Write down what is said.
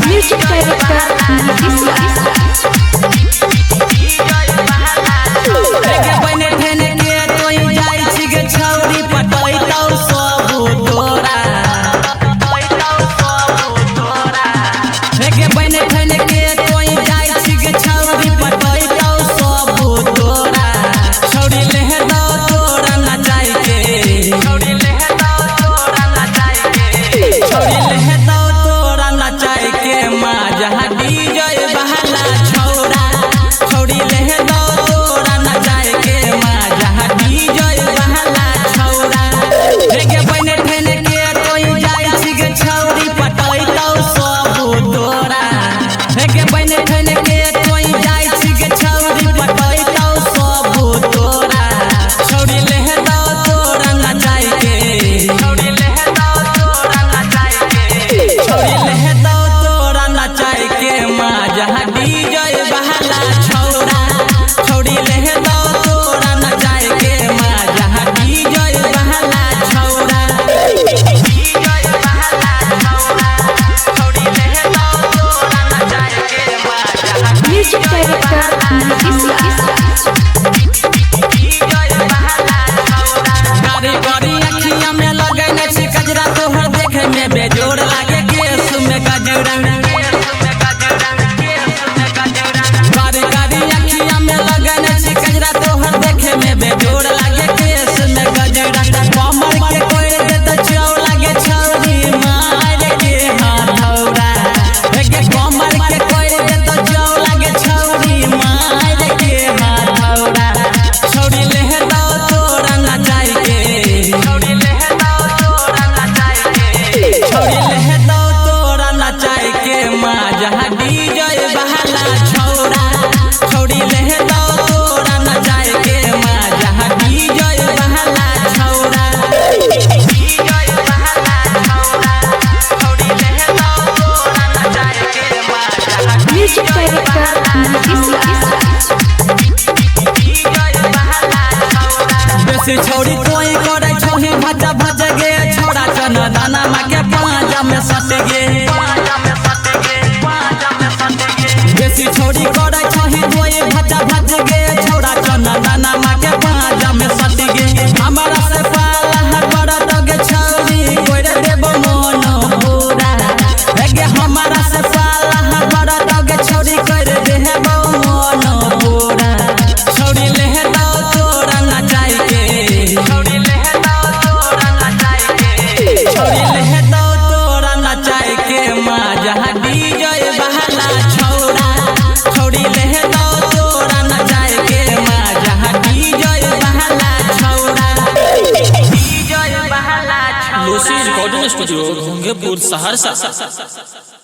Music बेजोड़ लागे केस में गजरा कारी कारी अखियां में लगन छी कजरा तोहर देखे में बेजोड़ लागे केस में गजरा कमर के कोई दे तो चाव लागे छौरी मार के हाथौरा के कमर के कोई दे तो चाव लागे छौरी मार के हाथौरा छौरी ले दो तोरा ना जाई के छौरी ले दो तोरा ना जाई के छौरी ले दो तोरा ना जाई के मां जहां डीजे बहला छौरा छौरी ले दो तोरा ना जाई के मां जहां डीजे बहला छौरा डीजे बहला छौरा छौरी ले दो तोरा ना जाई के मां जहां Music director बेसी छौरी कोई करे छोही भजा भज गे छोड़ा चन दाना मा के पांजा में सट गे बेसी छौरी करे छोही कोई भजा भज गे छोड़ा चन दाना मा के पांजा में सट गे हमारा से पाला हर बड़ा दगे छौरी कोई रे देव मन पूरा गे हमारा से पाला हर बड़ा दगे छौरी कोई रे देव मन पूरा छौरी ले दो तोरा ना जाई के छौरी ले दो तोरा ना जाई के छौरी ले दो तोरा ना जाई के मां जहां डीजे बहला छौरा छौरी ले दो तोरा ना जाई के मां जहां डीजे बहला छौरा डीजे बहला छौरा लूसी रिकॉर्डिंग स्टूडियो भोंगेपुर सहरसा।